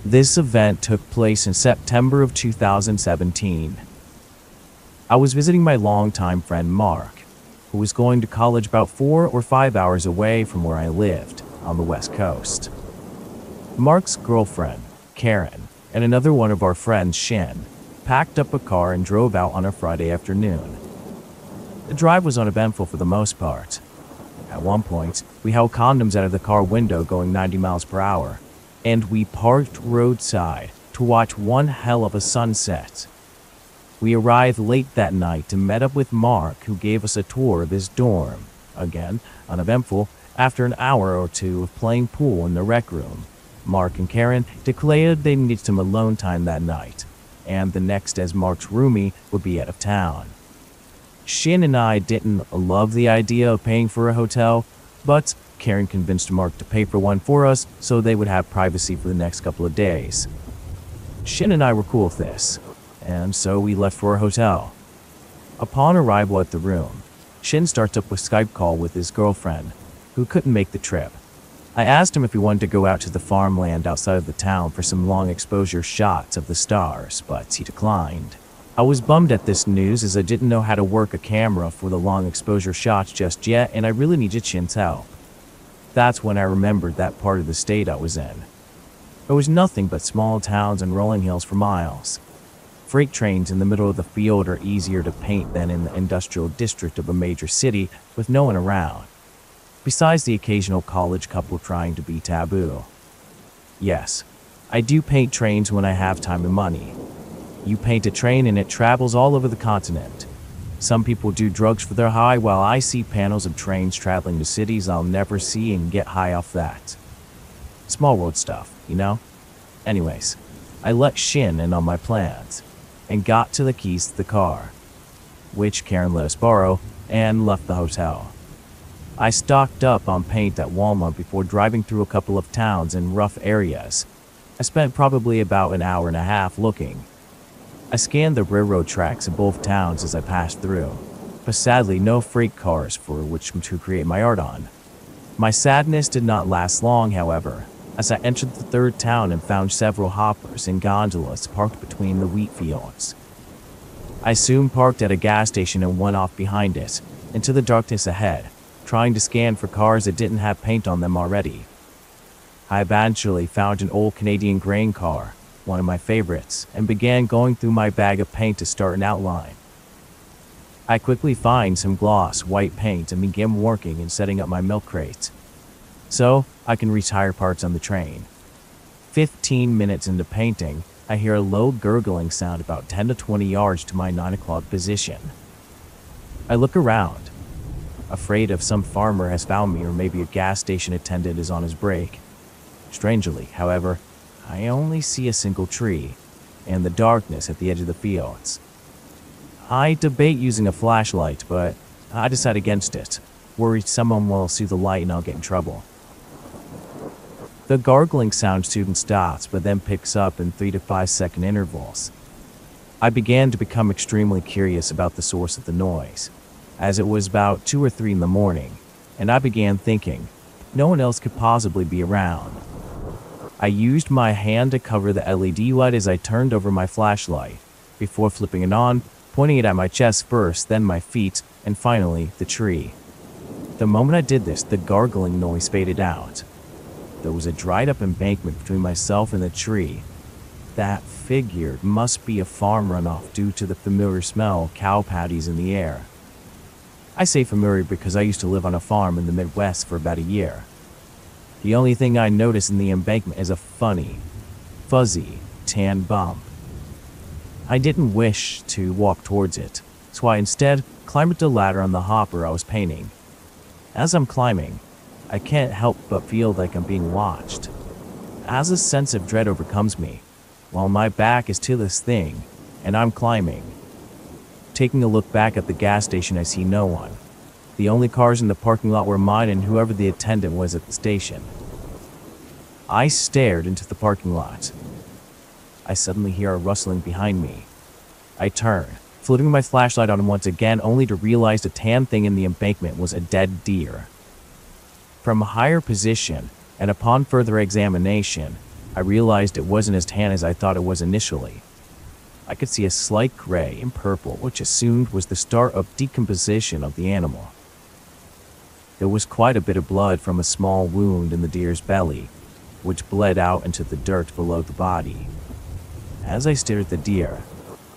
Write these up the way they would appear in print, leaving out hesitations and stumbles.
This event took place in September of 2017. I was visiting my longtime friend Mark, who was going to college about 4 or 5 hours away from where I lived, on the West Coast. Mark's girlfriend, Karen, and another one of our friends, Shin, packed up a car and drove out on a Friday afternoon. The drive was uneventful for the most part. At one point, we held condoms out of the car window going 90 miles per hour, and we parked roadside to watch one hell of a sunset. We arrived late that night and met up with Mark, who gave us a tour of his dorm. Again, uneventful, after an hour or two of playing pool in the rec room. Mark and Karen declared they needed some alone time that night, and the next as Mark's roomie would be out of town. Shin and I didn't love the idea of paying for a hotel, but Karen convinced Mark to pay for one for us so they would have privacy for the next couple of days. Shin and I were cool with this, and so we left for a hotel. Upon arrival at the room, Shin starts up a Skype call with his girlfriend, who couldn't make the trip. I asked him if he wanted to go out to the farmland outside of the town for some long exposure shots of the stars, but he declined. I was bummed at this news as I didn't know how to work a camera for the long exposure shots just yet, and I really needed Shin's help. That's when I remembered that part of the state I was in. There was nothing but small towns and rolling hills for miles. Freight trains in the middle of the field are easier to paint than in the industrial district of a major city with no one around, besides the occasional college couple trying to be taboo. Yes, I do paint trains when I have time and money. You paint a train and it travels all over the continent. Some people do drugs for their high, while I see panels of trains traveling to cities I'll never see and get high off that. Small world stuff, you know? Anyways, I let Shin in on my plans and got to the keys to the car, which Karen let us borrow, and left the hotel. I stocked up on paint at Walmart before driving through a couple of towns in rough areas. I spent probably about an hour and a half looking. I scanned the railroad tracks in both towns as I passed through, but sadly no freight cars for which to create my art on. My sadness did not last long, however, as I entered the third town and found several hoppers and gondolas parked between the wheat fields. I soon parked at a gas station and went off behind it, into the darkness ahead, trying to scan for cars that didn't have paint on them already. I eventually found an old Canadian grain car, one of my favorites, and began going through my bag of paint to start an outline. I quickly find some gloss white paint and begin working and setting up my milk crate, so I can retire parts on the train. 15 minutes into painting, I hear a low gurgling sound about 10 to 20 yards to my 9 o'clock position. I look around, afraid if some farmer has found me or maybe a gas station attendant is on his break. Strangely, however, I only see a single tree and the darkness at the edge of the fields. I debate using a flashlight, but I decide against it, worried someone will see the light and I'll get in trouble. The gargling sound soon stops, but then picks up in 3 to 5 second intervals. I began to become extremely curious about the source of the noise, as it was about 2 or 3 in the morning, and I began thinking, no one else could possibly be around. I used my hand to cover the LED light as I turned over my flashlight, before flipping it on, pointing it at my chest first, then my feet, and finally, the tree. The moment I did this, the gargling noise faded out. There was a dried up embankment between myself and the tree. That figured must be a farm runoff due to the familiar smell of cow patties in the air. I say familiar because I used to live on a farm in the Midwest for about a year. The only thing I notice in the embankment is a funny, fuzzy, tan bump. I didn't wish to walk towards it, so I instead climbed up the ladder on the hopper I was painting. As I'm climbing, I can't help but feel like I'm being watched. As a sense of dread overcomes me, while my back is to this thing, and I'm climbing. Taking a look back at the gas station, I see no one. The only cars in the parking lot were mine and whoever the attendant was at the station. I stared into the parking lot. I suddenly hear a rustling behind me. I turn, flipping my flashlight on once again, only to realize the tan thing in the embankment was a dead deer. From a higher position, and upon further examination, I realized it wasn't as tan as I thought it was initially. I could see a slight gray and purple, which assumed was the start of decomposition of the animal. There was quite a bit of blood from a small wound in the deer's belly, which bled out into the dirt below the body. As I stare at the deer,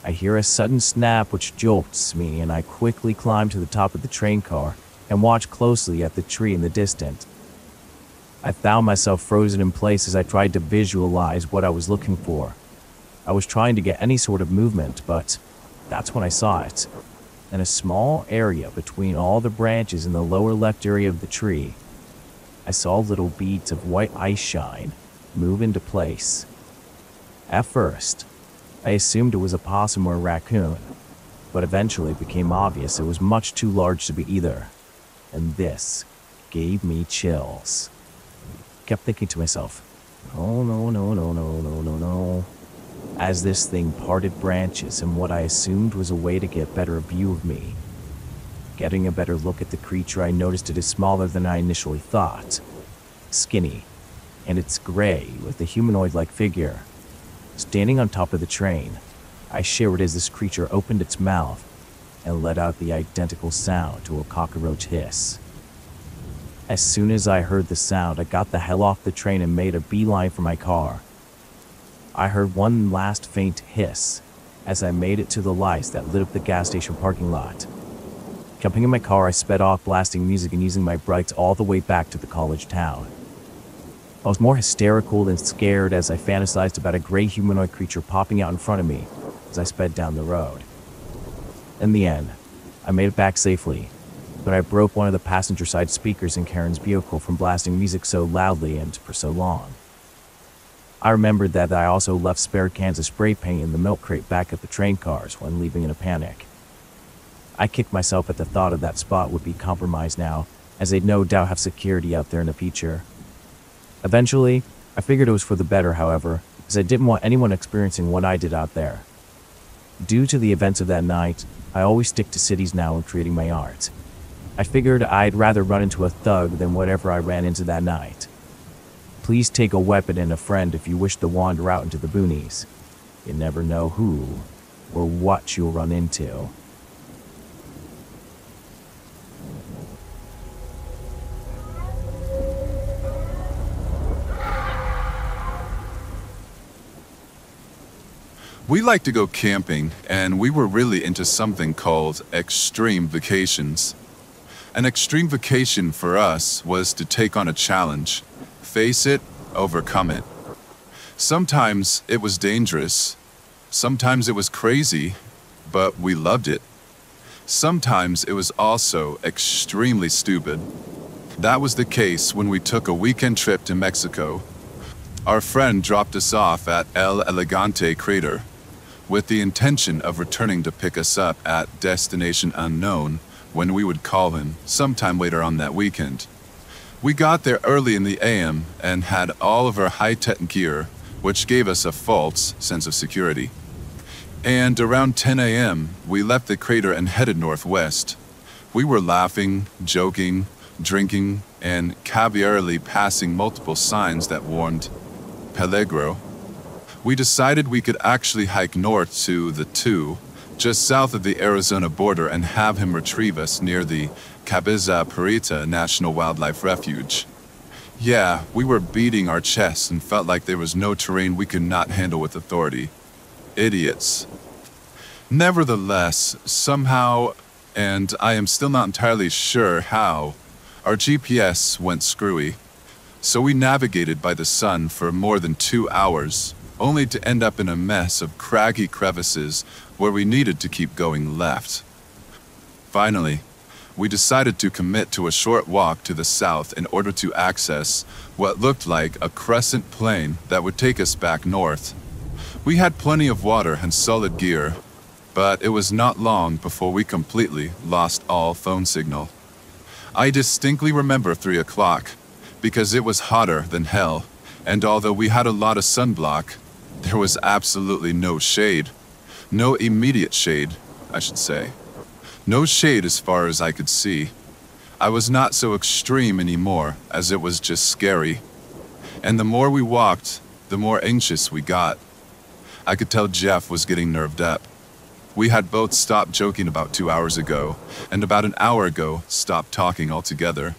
I hear a sudden snap which jolts me, and I quickly climb to the top of the train car and watch closely at the tree in the distance. I found myself frozen in place as I tried to visualize what I was looking for. I was trying to get any sort of movement, but that's when I saw it. In a small area between all the branches in the lower left area of the tree, I saw little beads of white ice shine move into place. At first, I assumed it was a possum or a raccoon, but eventually it became obvious it was much too large to be either, and this gave me chills. I kept thinking to myself, oh no, no, no, no, no, no, no, as this thing parted branches in what I assumed was a way to get better view of me. Getting a better look at the creature, I noticed it is smaller than I initially thought. Skinny, and it's gray with a humanoid-like figure. Standing on top of the train, I shivered as this creature opened its mouth and let out the identical sound to a cockroach hiss. As soon as I heard the sound, I got the hell off the train and made a beeline for my car. I heard one last faint hiss as I made it to the lights that lit up the gas station parking lot. Jumping in my car, I sped off, blasting music and using my brakes all the way back to the college town. I was more hysterical than scared as I fantasized about a gray humanoid creature popping out in front of me as I sped down the road. In the end, I made it back safely, but I broke one of the passenger side speakers in Karen's vehicle from blasting music so loudly and for so long. I remembered that I also left spare cans of spray paint in the milk crate back at the train cars when leaving in a panic. I kicked myself at the thought of that spot would be compromised now, as they'd no doubt have security out there in the future. Eventually, I figured it was for the better, however, as I didn't want anyone experiencing what I did out there. Due to the events of that night, I always stick to cities now when creating my art. I figured I'd rather run into a thug than whatever I ran into that night. Please take a weapon and a friend if you wish to wander out into the boonies. You never know who or what you'll run into. We like to go camping, and we were really into something called extreme vacations. An extreme vacation for us was to take on a challenge, face it, overcome it. Sometimes it was dangerous, sometimes it was crazy, but we loved it. Sometimes it was also extremely stupid. That was the case when we took a weekend trip to Mexico. Our friend dropped us off at El Elegante crater, with the intention of returning to pick us up at destination unknown when we would call him sometime later on that weekend. We got there early in the AM and had all of our high-tech gear, which gave us a false sense of security. And around 10 AM, we left the crater and headed northwest. We were laughing, joking, drinking, and cavalierly passing multiple signs that warned Peligro. We decided we could actually hike north to the 2, just south of the Arizona border, and have him retrieve us near the Cabeza Perita National Wildlife Refuge. Yeah, we were beating our chests and felt like there was no terrain we could not handle with authority. Idiots. Nevertheless, somehow, and I am still not entirely sure how, our GPS went screwy. So we navigated by the sun for more than 2 hours, only to end up in a mess of craggy crevices where we needed to keep going left. Finally, we decided to commit to a short walk to the south in order to access what looked like a crescent plain that would take us back north. We had plenty of water and solid gear, but it was not long before we completely lost all phone signal. I distinctly remember 3 o'clock, because it was hotter than hell, and although we had a lot of sunblock, there was absolutely no shade. No immediate shade, I should say. No shade as far as I could see. I was not so extreme anymore, as it was just scary. And the more we walked, the more anxious we got. I could tell Jeff was getting nerved up. We had both stopped joking about 2 hours ago, and about an hour ago stopped talking altogether.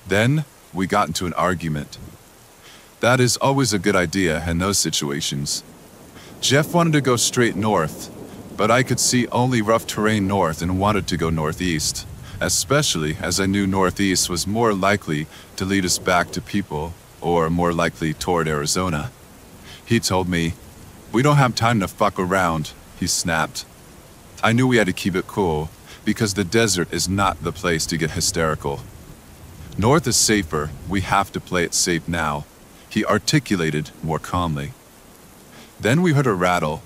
Then we got into an argument. That is always a good idea in those situations. Jeff wanted to go straight north, but I could see only rough terrain north and wanted to go northeast, especially as I knew northeast was more likely to lead us back to people, or more likely toward Arizona. He told me, "We don't have time to fuck around," he snapped. I knew we had to keep it cool, because the desert is not the place to get hysterical. North is safer, we have to play it safe now, he articulated more calmly. Then we heard a rattle.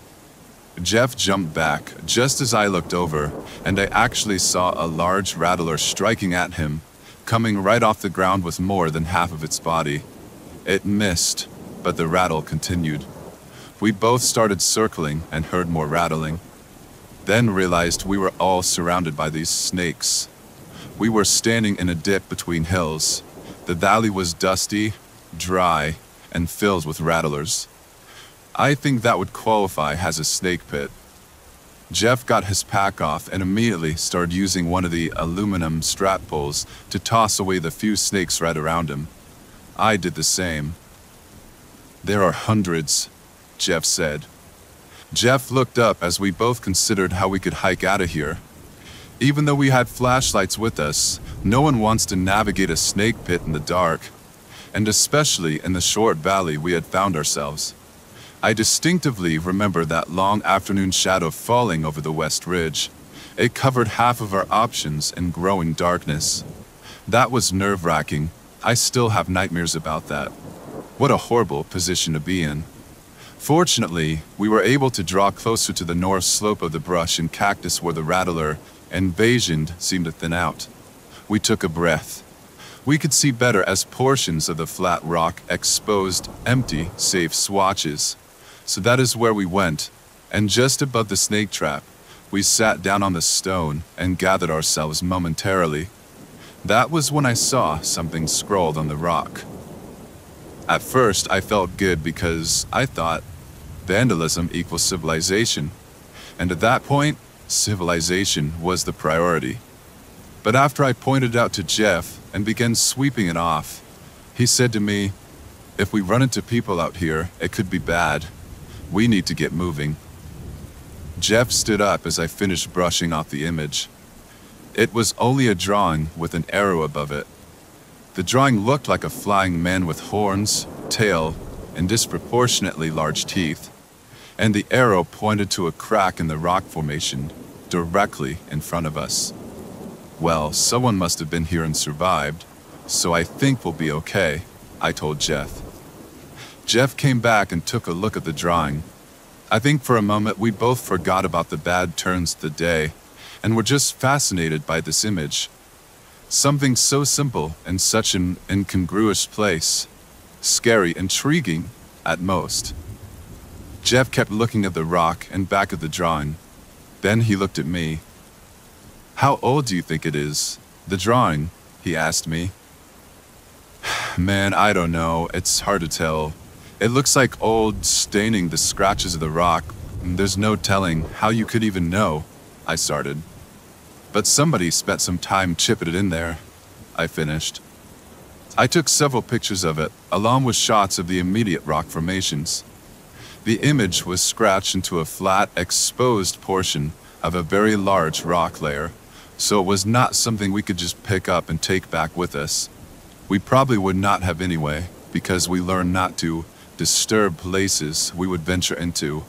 Jeff jumped back just as I looked over, and I actually saw a large rattler striking at him, coming right off the ground with more than half of its body. It missed, but the rattle continued. We both started circling and heard more rattling. Then realized we were all surrounded by these snakes. We were standing in a dip between hills. The valley was dusty, dry, and filled with rattlers. I think that would qualify as a snake pit. Jeff got his pack off and immediately started using one of the aluminum strap poles to toss away the few snakes right around him. I did the same. "There are hundreds," Jeff said. Jeff looked up as we both considered how we could hike out of here. Even though we had flashlights with us, no one wants to navigate a snake pit in the dark, and especially in the short valley we had found ourselves. I distinctively remember that long afternoon shadow falling over the west ridge. It covered half of our options in growing darkness. That was nerve-wracking. I still have nightmares about that. What a horrible position to be in. Fortunately, we were able to draw closer to the north slope of the brush and cactus where the rattler invasion seemed to thin out. We took a breath. We could see better as portions of the flat rock exposed empty, safe swatches. So that is where we went, and just above the snake trap, we sat down on the stone and gathered ourselves momentarily. That was when I saw something scrawled on the rock. At first, I felt good because I thought vandalism equals civilization, and at that point, civilization was the priority. But after I pointed it out to Jeff and began sweeping it off, he said to me, "If we run into people out here, it could be bad. We need to get moving." Jeff stood up as I finished brushing off the image. It was only a drawing with an arrow above it. The drawing looked like a flying man with horns, tail, and disproportionately large teeth, and the arrow pointed to a crack in the rock formation directly in front of us. Well, someone must have been here and survived, so I think we'll be okay, I told Jeff. Jeff came back and took a look at the drawing. I think for a moment we both forgot about the bad turns of the day and were just fascinated by this image. Something so simple in such an incongruous place. Scary, intriguing, at most. Jeff kept looking at the rock and back at the drawing. Then he looked at me. "How old do you think it is? The drawing?" he asked me. "Man, I don't know. It's hard to tell. It looks like old, staining the scratches of the rock. There's no telling how you could even know," I started. "But somebody spent some time chipping it in there," I finished. I took several pictures of it, along with shots of the immediate rock formations. The image was scratched into a flat, exposed portion of a very large rock layer, so it was not something we could just pick up and take back with us. We probably would not have anyway, because we learned not to disturb places we would venture into,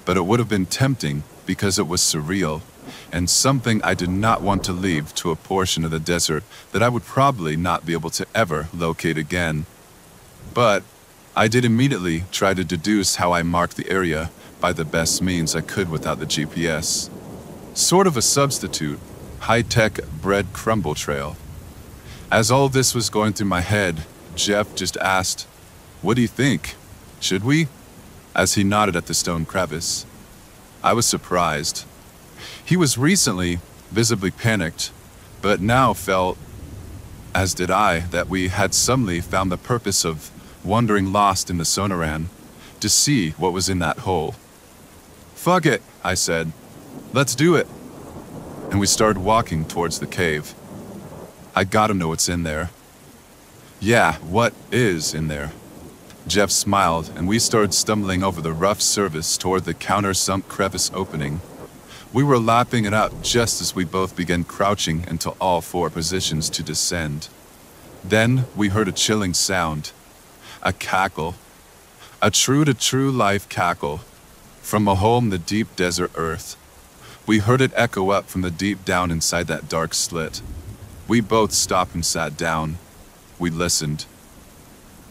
but it would have been tempting because it was surreal, and something I did not want to leave to a portion of the desert that I would probably not be able to ever locate again. But I did immediately try to deduce how I marked the area by the best means I could without the GPS. Sort of a substitute, high-tech bread crumble trail. As all this was going through my head, Jeff just asked, "What do you think? Should we?" as he nodded at the stone crevice. I was surprised. He was recently visibly panicked, but now felt, as did I, that we had suddenly found the purpose of wandering lost in the Sonoran, to see what was in that hole. "Fuck it," I said. "Let's do it." And we started walking towards the cave. "I gotta know what's in there." "Yeah, what is in there?" Jeff smiled, and we started stumbling over the rough surface toward the countersunk crevice opening. We were lapping it up just as we both began crouching into all four positions to descend. Then we heard a chilling sound. A cackle. A true-to-true life cackle. From a hole in the deep desert earth. We heard it echo up from the deep down inside that dark slit. We both stopped and sat down. We listened.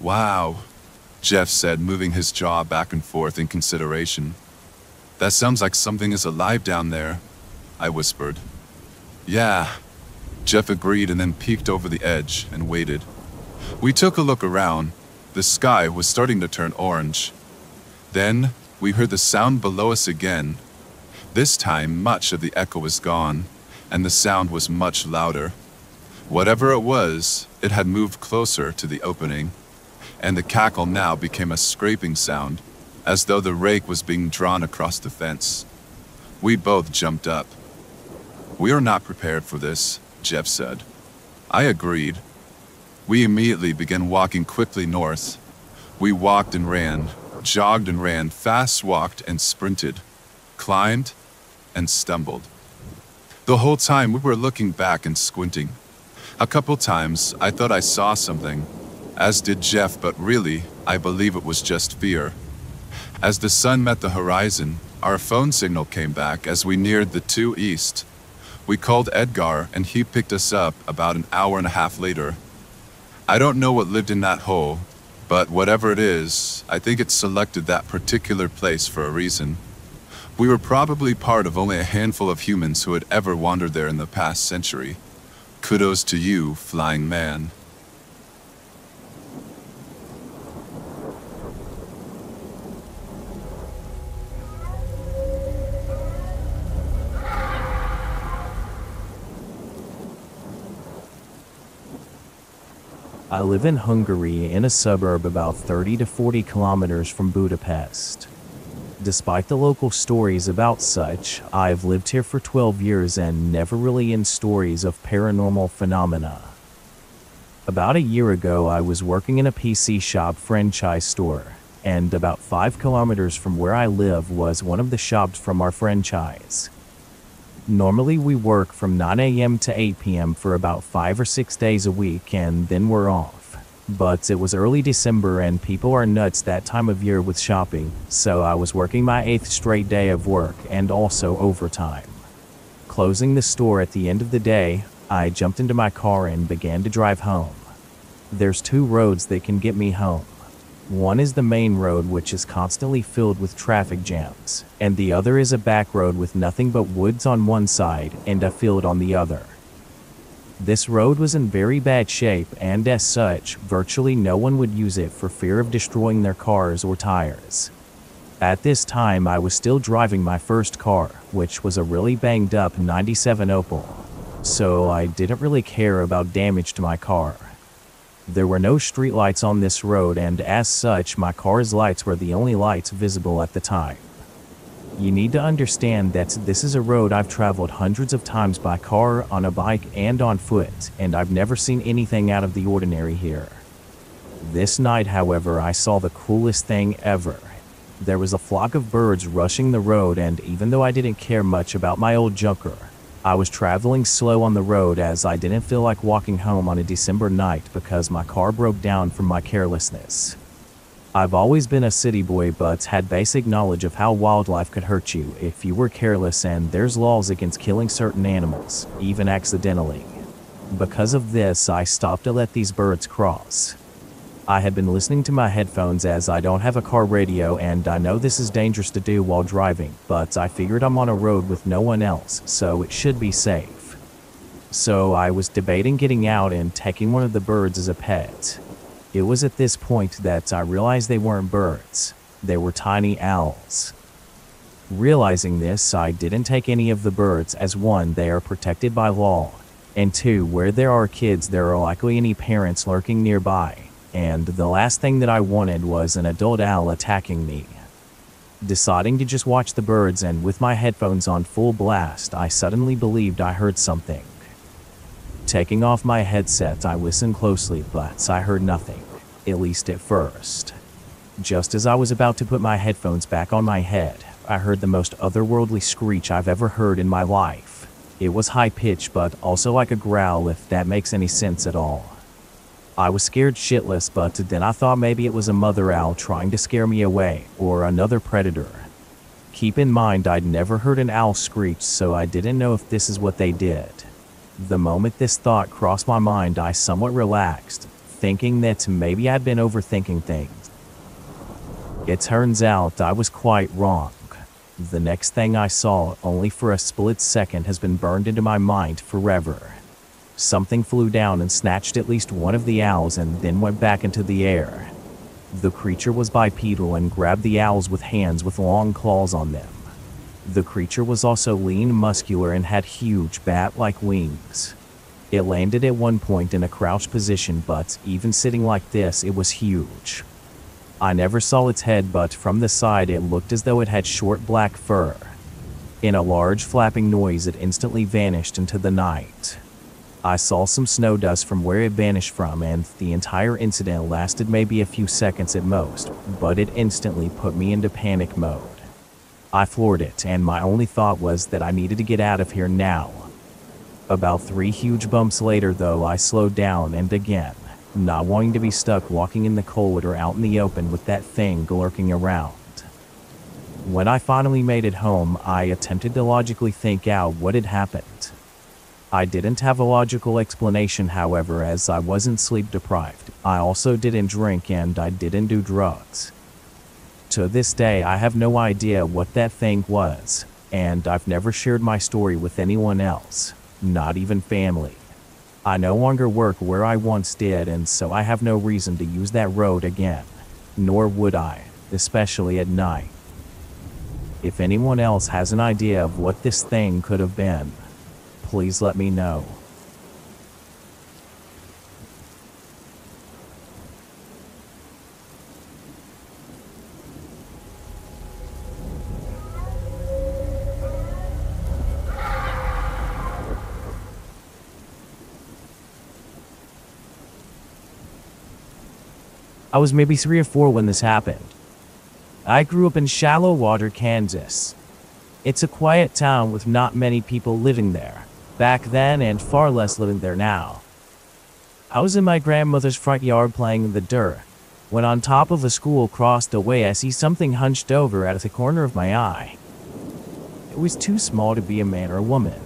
"Wow," Jeff said, moving his jaw back and forth in consideration. "That sounds like something is alive down there," I whispered. "Yeah," Jeff agreed and then peeked over the edge and waited. We took a look around. The sky was starting to turn orange. Then we heard the sound below us again. This time much of the echo was gone, and the sound was much louder. Whatever it was, it had moved closer to the opening, and the cackle now became a scraping sound, as though the rake was being drawn across the fence. We both jumped up. "We are not prepared for this," Jeff said. I agreed. We immediately began walking quickly north. We walked and ran, jogged and ran, fast walked and sprinted, climbed and stumbled. The whole time we were looking back and squinting. A couple times I thought I saw something, as did Jeff, but really, I believe it was just fear. As the sun met the horizon, our phone signal came back as we neared the 2 East. We called Edgar and he picked us up about an hour and a half later. I don't know what lived in that hole, but whatever it is, I think it selected that particular place for a reason. We were probably part of only a handful of humans who had ever wandered there in the past century. Kudos to you, flying man. I live in Hungary in a suburb about 30 to 40 kilometers from Budapest. Despite the local stories about such, I've lived here for 12 years and never really in stories of paranormal phenomena. About a year ago, I was working in a PC shop franchise store, and about 5 kilometers from where I live was one of the shops from our franchise. Normally we work from 9 a.m. to 8 p.m. for about 5 or 6 days a week and then we're off. But it was early December and people are nuts that time of year with shopping, so I was working my 8th straight day of work and also overtime. Closing the store at the end of the day, I jumped into my car and began to drive home. There's 2 roads that can get me home. One is the main road, which is constantly filled with traffic jams, and the other is a back road with nothing but woods on one side and a field on the other. This road was in very bad shape, and as such, virtually no one would use it for fear of destroying their cars or tires. At this time, I was still driving my first car, which was a really banged up 97 Opel, so I didn't really care about damage to my car. There were no streetlights on this road, and as such, my car's lights were the only lights visible at the time. You need to understand that this is a road I've traveled hundreds of times by car, on a bike, and on foot, and I've never seen anything out of the ordinary here. This night, however, I saw the coolest thing ever. There was a flock of birds rushing the road, and even though I didn't care much about my old junker, I was traveling slow on the road as I didn't feel like walking home on a December night because my car broke down from my carelessness. I've always been a city boy but had basic knowledge of how wildlife could hurt you if you were careless, and there's laws against killing certain animals, even accidentally. Because of this, I stopped to let these birds cross. I had been listening to my headphones as I don't have a car radio, and I know this is dangerous to do while driving, but I figured I'm on a road with no one else, so it should be safe. So I was debating getting out and taking one of the birds as a pet. It was at this point that I realized they weren't birds. They were tiny owls. Realizing this, I didn't take any of the birds as 1, they are protected by law, and 2, where there are kids there are likely any parents lurking nearby. and the last thing that I wanted was an adult owl attacking me. Deciding to just watch the birds, and with my headphones on full blast, I suddenly believed I heard something. Taking off my headset, I listened closely, but I heard nothing, at least at first. Just as I was about to put my headphones back on my head, I heard the most otherworldly screech I've ever heard in my life. It was high-pitched, but also like a growl, if that makes any sense at all. I was scared shitless, but then I thought maybe it was a mother owl trying to scare me away, or another predator. Keep in mind, I'd never heard an owl screech, so I didn't know if this is what they did. The moment this thought crossed my mind, I somewhat relaxed, thinking that maybe I'd been overthinking things. It turns out I was quite wrong. The next thing I saw, only for a split second, has been burned into my mind forever. Something flew down and snatched at least one of the owls and then went back into the air. The creature was bipedal and grabbed the owls with hands with long claws on them. The creature was also lean, muscular, and had huge bat-like wings. It landed at one point in a crouched position, but even sitting like this, it was huge. I never saw its head, but from the side it looked as though it had short black fur. In a large flapping noise, it instantly vanished into the night. I saw some snow dust from where it vanished from, and the entire incident lasted maybe a few seconds at most, but it instantly put me into panic mode. I floored it, and my only thought was that I needed to get out of here now. About 3 huge bumps later, though, I slowed down, and again, not wanting to be stuck walking in the cold or out in the open with that thing lurking around. When I finally made it home, I attempted to logically think out what had happened. I didn't have a logical explanation, however, as I wasn't sleep deprived. I also didn't drink, and I didn't do drugs. To this day, I have no idea what that thing was, and I've never shared my story with anyone else, not even family. I no longer work where I once did, and so I have no reason to use that road again, nor would I, especially at night. If anyone else has an idea of what this thing could have been, please let me know. I was maybe 3 or 4 when this happened. I grew up in Shallow Water, Kansas. It's a quiet town with not many people living there back then, and far less living there now. I was in my grandmother's front yard playing in the dirt when, on top of a school across the way, I see something hunched over at the corner of my eye. It was too small to be a man or a woman,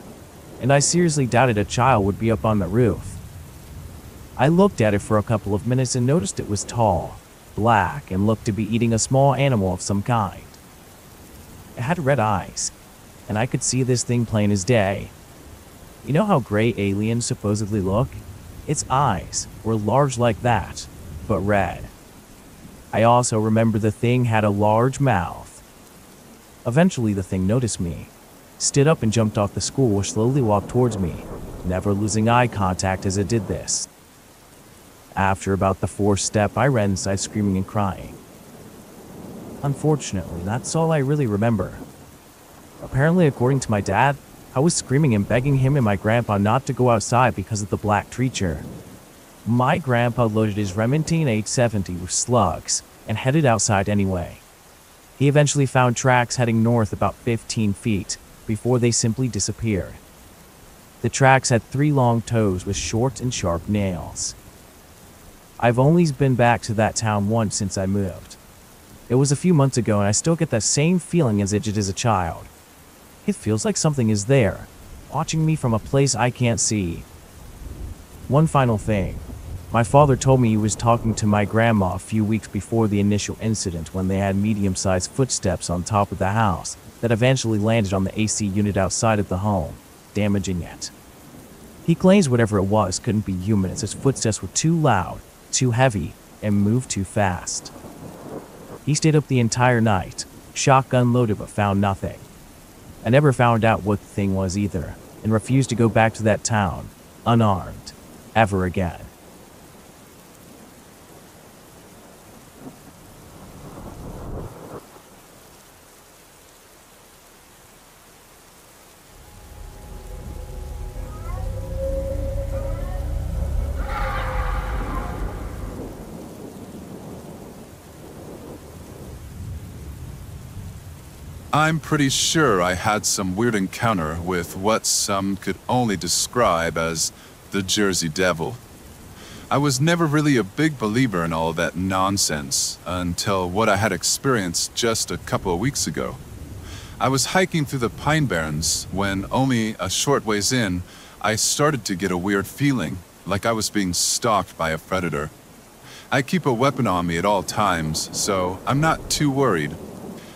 and I seriously doubted a child would be up on the roof. I looked at it for a couple of minutes and noticed it was tall, black, and looked to be eating a small animal of some kind. It had red eyes, and I could see this thing plain as day. You know how gray aliens supposedly look? Its eyes were large like that, but red. I also remember the thing had a large mouth. Eventually the thing noticed me, stood up and jumped off the school, slowly walked towards me, never losing eye contact as it did this. After about the 4th step, I ran inside screaming and crying. Unfortunately, that's all I really remember. Apparently, according to my dad, I was screaming and begging him and my grandpa not to go outside because of the black creature. My grandpa loaded his Remington 870 with slugs and headed outside anyway. He eventually found tracks heading north about 15 feet before they simply disappeared. The tracks had 3 long toes with short and sharp nails. I've only been back to that town once since I moved. It was a few months ago, and I still get that same feeling as I did as a child. It feels like something is there, watching me from a place I can't see. One final thing. My father told me he was talking to my grandma a few weeks before the initial incident when they had medium-sized footsteps on top of the house that eventually landed on the AC unit outside of the home, damaging it. He claims whatever it was couldn't be human, as his footsteps were too loud, too heavy, and moved too fast. He stayed up the entire night, shotgun loaded, but found nothing. I never found out what the thing was either, and refused to go back to that town, unarmed, ever again. I'm pretty sure I had some weird encounter with what some could only describe as the Jersey Devil. I was never really a big believer in all that nonsense until what I had experienced just a couple of weeks ago. I was hiking through the Pine Barrens when, only a short ways in, I started to get a weird feeling, like I was being stalked by a predator. I keep a weapon on me at all times, so I'm not too worried.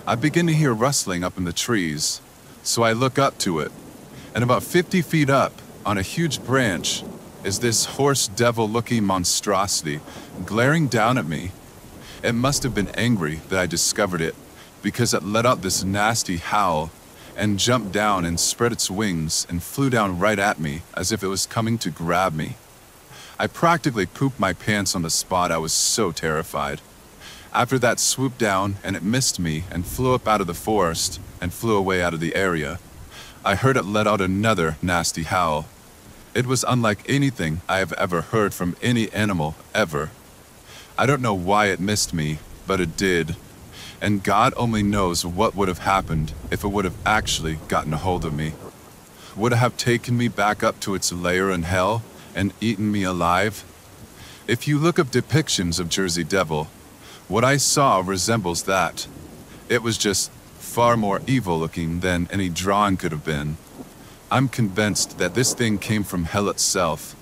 I begin to hear rustling up in the trees, so I look up to it, and about 50 feet up, on a huge branch, is this horse devil-looking monstrosity glaring down at me. It must have been angry that I discovered it, because it let out this nasty howl and jumped down and spread its wings and flew down right at me as if it was coming to grab me. I practically pooped my pants on the spot. I was so terrified. After that swooped down and it missed me and flew up out of the forest and flew away out of the area, I heard it let out another nasty howl. It was unlike anything I have ever heard from any animal, ever. I don't know why it missed me, but it did. And God only knows what would have happened if it would have actually gotten a hold of me. Would it have taken me back up to its lair in hell and eaten me alive? If you look up depictions of Jersey Devil, what I saw resembles that. It was just far more evil-looking than any drawing could have been. I'm convinced that this thing came from hell itself.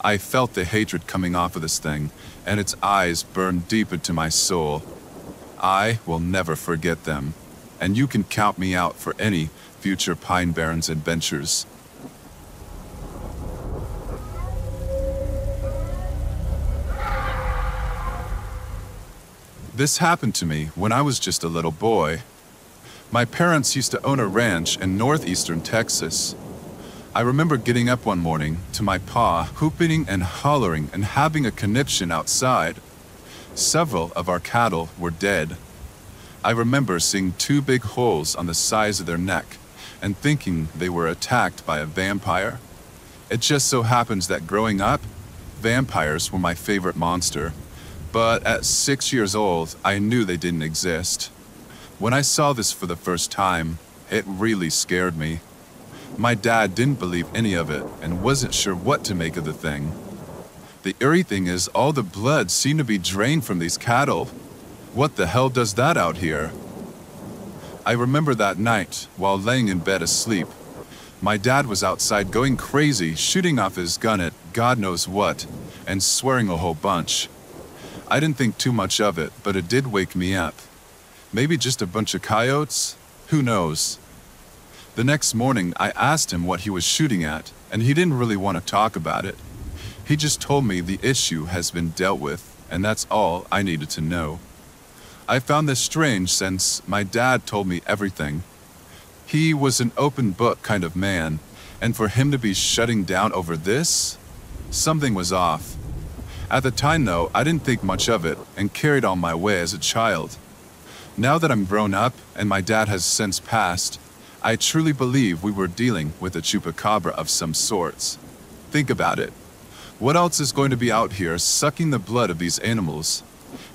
I felt the hatred coming off of this thing, and its eyes burned deep into my soul. I will never forget them, and you can count me out for any future Pine Barrens adventures. This happened to me when I was just a little boy. My parents used to own a ranch in northeastern Texas. I remember getting up one morning to my pa whooping and hollering and having a conniption outside. Several of our cattle were dead. I remember seeing two big holes on the sides of their neck and thinking they were attacked by a vampire. It just so happens that growing up, vampires were my favorite monster. But at 6 years old, I knew they didn't exist. When I saw this for the first time, it really scared me. My dad didn't believe any of it and wasn't sure what to make of the thing. The eerie thing is all the blood seemed to be drained from these cattle. What the hell does that out here? I remember that night, while laying in bed asleep, my dad was outside going crazy, shooting off his gun at God knows what, and swearing a whole bunch. I didn't think too much of it, but it did wake me up. Maybe just a bunch of coyotes? Who knows? The next morning, I asked him what he was shooting at, and he didn't really want to talk about it. He just told me the issue has been dealt with, and that's all I needed to know. I found this strange since my dad told me everything. He was an open book kind of man, and for him to be shutting down over this? Something was off. At the time though, I didn't think much of it and carried on my way as a child. Now that I'm grown up and my dad has since passed, I truly believe we were dealing with a chupacabra of some sorts. Think about it. What else is going to be out here sucking the blood of these animals?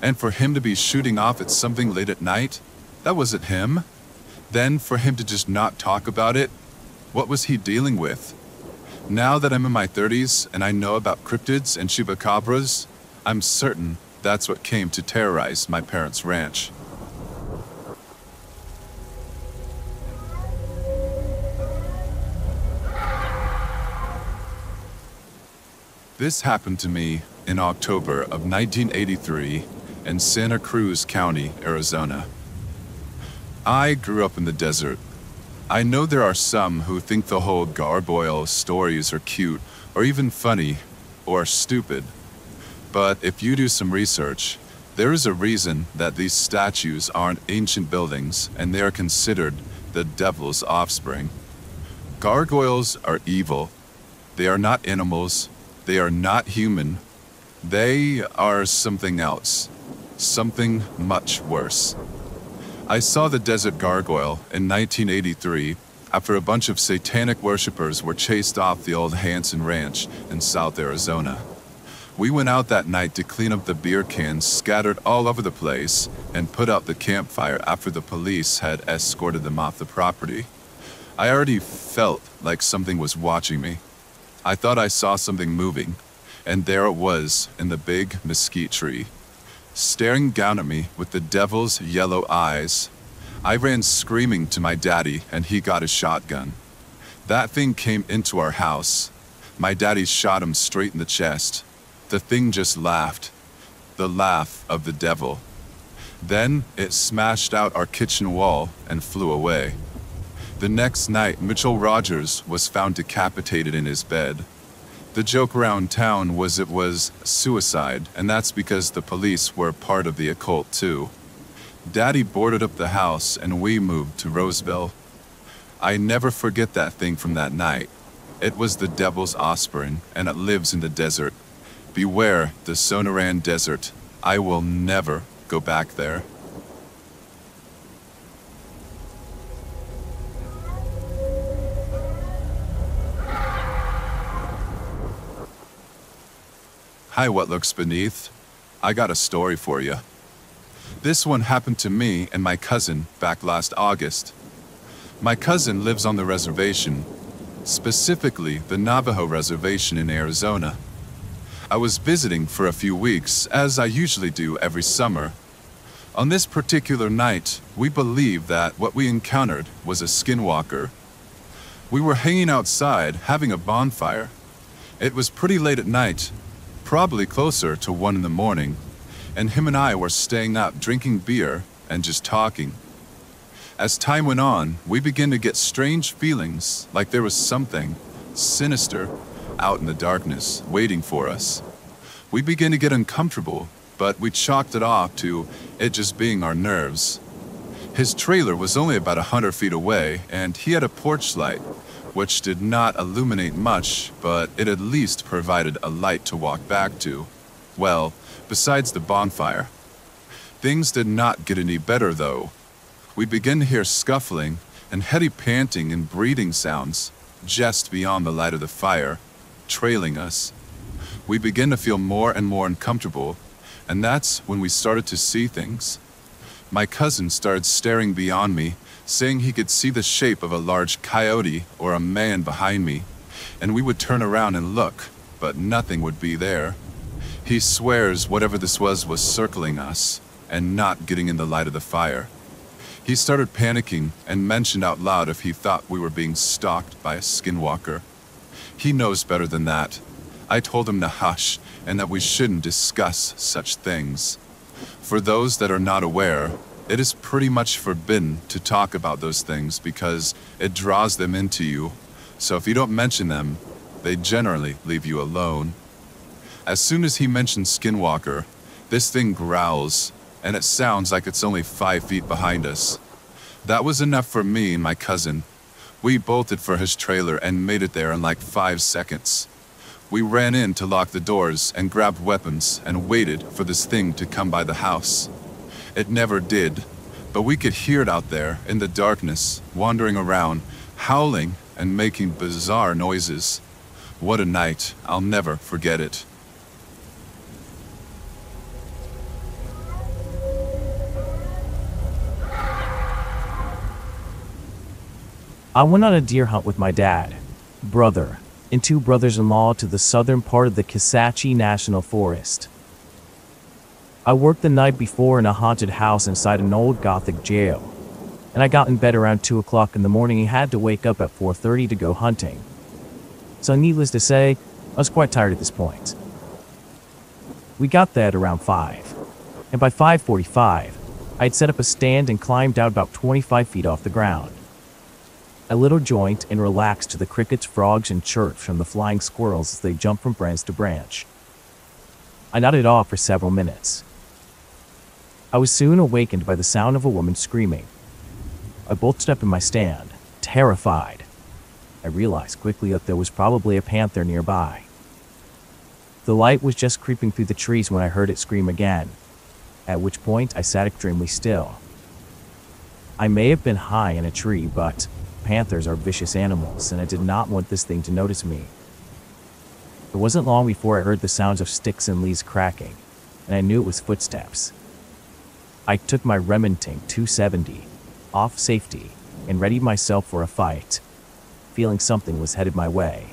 And for him to be shooting off at something late at night? That wasn't him. Then for him to just not talk about it? What was he dealing with? Now that I'm in my 30s and I know about cryptids and chupacabras, I'm certain that's what came to terrorize my parents' ranch. This happened to me in October of 1983 in Santa Cruz County, Arizona. I grew up in the desert. I know there are some who think the whole gargoyle stories are cute or even funny or stupid. But if you do some research, there is a reason that these statues aren't ancient buildings and they are considered the devil's offspring. Gargoyles are evil. They are not animals. They are not human. They are something else. Something much worse. I saw the desert gargoyle in 1983 after a bunch of satanic worshippers were chased off the old Hanson Ranch in South Arizona. We went out that night to clean up the beer cans scattered all over the place and put out the campfire after the police had escorted them off the property. I already felt like something was watching me. I thought I saw something moving, and there it was in the big mesquite tree, staring down at me with the devil's yellow eyes. I ran screaming to my daddy, and he got his shotgun. That thing came into our house. My daddy shot him straight in the chest. The thing just laughed, the laugh of the devil. Then it smashed out our kitchen wall and flew away. The next night, Mitchell Rogers was found decapitated in his bed. The joke around town was it was suicide, and that's because the police were part of the occult too. Daddy boarded up the house and we moved to Roseville. I never forget that thing from that night. It was the devil's offspring, and it lives in the desert. Beware the Sonoran Desert. I will never go back there. Hi, what lurks beneath? I got a story for you. This one happened to me and my cousin back last August. My cousin lives on the reservation, specifically the Navajo Reservation in Arizona. I was visiting for a few weeks, as I usually do every summer. On this particular night, we believed that what we encountered was a skinwalker. We were hanging outside, having a bonfire. It was pretty late at night, probably closer to 1 in the morning, and him and I were staying up drinking beer and just talking. As time went on, we began to get strange feelings, like there was something sinister out in the darkness, waiting for us. We began to get uncomfortable, but we chalked it off to it just being our nerves. His trailer was only about 100 feet away, and he had a porch light, which did not illuminate much, but it at least provided a light to walk back to. Well, besides the bonfire. Things did not get any better, though. We began to hear scuffling and heavy panting and breathing sounds just beyond the light of the fire, trailing us. We began to feel more and more uncomfortable, and that's when we started to see things. My cousin started staring beyond me, saying he could see the shape of a large coyote or a man behind me, and we would turn around and look, but nothing would be there. He swears whatever this was circling us and not getting in the light of the fire. He started panicking and mentioned out loud if he thought we were being stalked by a skinwalker. He knows better than that. I told him to hush and that we shouldn't discuss such things. For those that are not aware, it is pretty much forbidden to talk about those things because it draws them into you. So if you don't mention them, they generally leave you alone. As soon as he mentioned skinwalker, this thing growls, and it sounds like it's only 5 feet behind us. That was enough for me and my cousin. We bolted for his trailer and made it there in like 5 seconds. We ran in to lock the doors and grabbed weapons and waited for this thing to come by the house. It never did, but we could hear it out there in the darkness, wandering around, howling and making bizarre noises. What a night. I'll never forget it. I went on a deer hunt with my dad, brother, and 2 brothers-in-law to the southern part of the Kisatchie National Forest. I worked the night before in a haunted house inside an old Gothic jail, and I got in bed around 2 o'clock in the morning and had to wake up at 4:30 to go hunting. So needless to say, I was quite tired at this point. We got there at around 5, and by 5:45, I had set up a stand and climbed out about 25 feet off the ground. I lit a joint and relaxed to the crickets, frogs, and chirps from the flying squirrels as they jumped from branch to branch. I nodded off for several minutes. I was soon awakened by the sound of a woman screaming. I bolted up in my stand, terrified. I realized quickly that there was probably a panther nearby. The light was just creeping through the trees when I heard it scream again, at which point I sat extremely still. I may have been high in a tree, but panthers are vicious animals, and I did not want this thing to notice me. It wasn't long before I heard the sounds of sticks and leaves cracking, and I knew it was footsteps. I took my Remington 270 off safety and readied myself for a fight, feeling something was headed my way.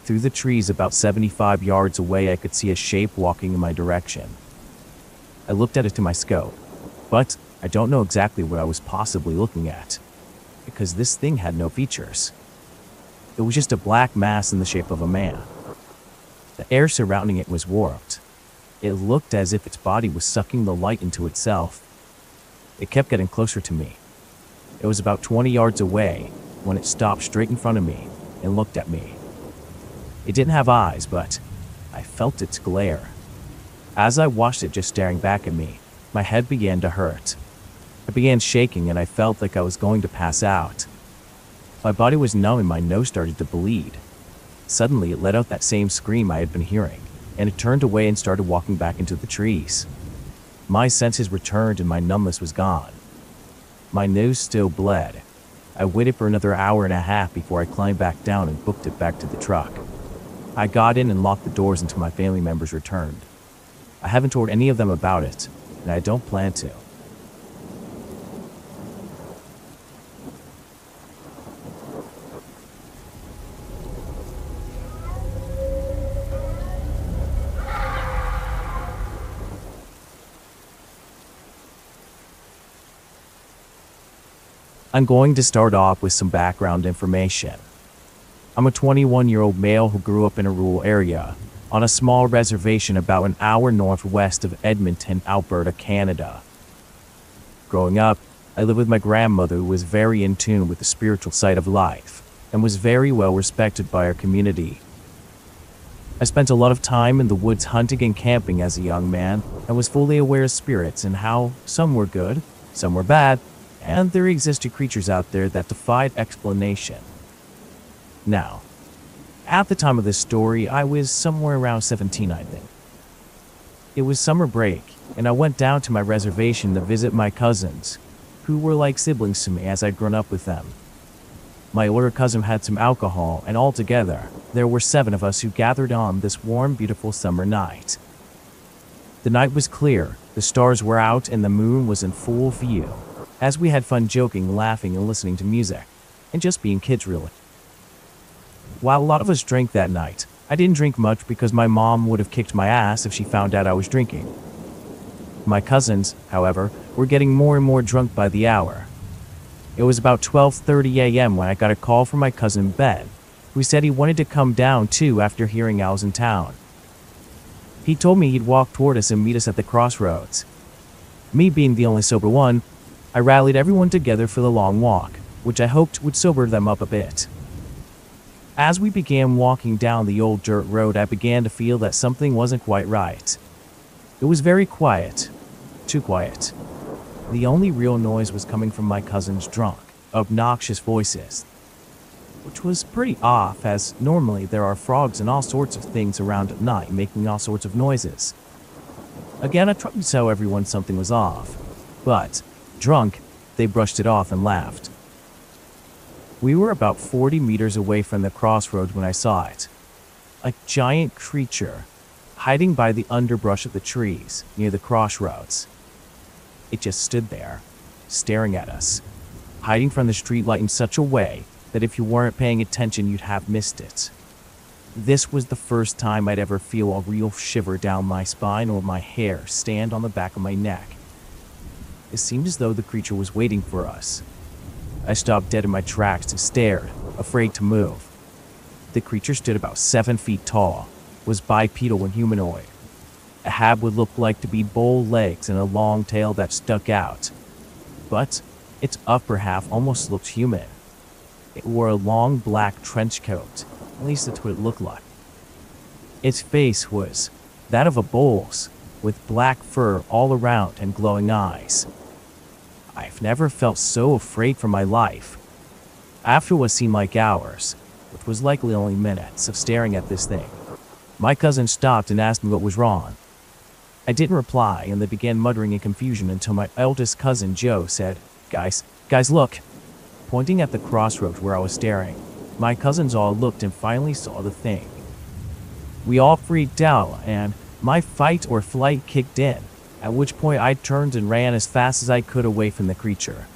Through the trees about 75 yards away, I could see a shape walking in my direction. I looked at it to my scope, but I don't know exactly what I was possibly looking at, because this thing had no features. It was just a black mass in the shape of a man. The air surrounding it was warped. It looked as if its body was sucking the light into itself. It kept getting closer to me. It was about 20 yards away when it stopped straight in front of me and looked at me. It didn't have eyes, but I felt its glare. As I watched it just staring back at me, my head began to hurt. I began shaking and I felt like I was going to pass out. My body was numb and my nose started to bleed. Suddenly, it let out that same scream I had been hearing, and it turned away and started walking back into the trees. My senses returned and my numbness was gone. My nose still bled. I waited for another hour and a half before I climbed back down and booked it back to the truck. I got in and locked the doors until my family members returned. I haven't told any of them about it, and I don't plan to. I'm going to start off with some background information. I'm a 21-year-old male who grew up in a rural area, on a small reservation about an hour northwest of Edmonton, Alberta, Canada. Growing up, I lived with my grandmother, who was very in tune with the spiritual side of life, and was very well respected by our community. I spent a lot of time in the woods hunting and camping as a young man, and was fully aware of spirits and how some were good, some were bad, and there existed creatures out there that defied explanation. Now, at the time of this story, I was somewhere around 17, I think. It was summer break, and I went down to my reservation to visit my cousins, who were like siblings to me as I'd grown up with them. My older cousin had some alcohol, and altogether, there were 7 of us who gathered on this warm, beautiful summer night. The night was clear, the stars were out, and the moon was in full view, as we had fun joking, laughing, and listening to music, and just being kids, really. While a lot of us drank that night, I didn't drink much because my mom would have kicked my ass if she found out I was drinking. My cousins, however, were getting more and more drunk by the hour. It was about 12:30 a.m. when I got a call from my cousin Ben, who said he wanted to come down too after hearing I was in town. He told me he'd walk toward us and meet us at the crossroads. Me being the only sober one, I rallied everyone together for the long walk, which I hoped would sober them up a bit. As we began walking down the old dirt road, I began to feel that something wasn't quite right. It was very quiet. Too quiet. The only real noise was coming from my cousin's drunk, obnoxious voices, which was pretty off, as normally there are frogs and all sorts of things around at night making all sorts of noises. Again, I tried to tell everyone something was off, but, drunk, they brushed it off and laughed. We were about 40 meters away from the crossroads when I saw it. A giant creature, hiding by the underbrush of the trees near the crossroads. It just stood there, staring at us, hiding from the streetlight in such a way that if you weren't paying attention, you'd have missed it. This was the first time I'd ever feel a real shiver down my spine or my hair stand on the back of my neck. It seemed as though the creature was waiting for us. I stopped dead in my tracks and stared, afraid to move. The creature stood about 7 feet tall, was bipedal and humanoid. It had what looked like to be bull legs and a long tail that stuck out, but its upper half almost looked human. It wore a long black trench coat, at least that's what it looked like. Its face was that of a bull's, with black fur all around and glowing eyes. I've never felt so afraid for my life. After what seemed like hours, which was likely only minutes, of staring at this thing, my cousin stopped and asked me what was wrong. I didn't reply, and they began muttering in confusion until my eldest cousin Joe said, Guys, look," pointing at the crossroads where I was staring. My cousins all looked and finally saw the thing. We all freaked out, and my fight or flight kicked in, at which point I turned and ran as fast as I could away from the creature.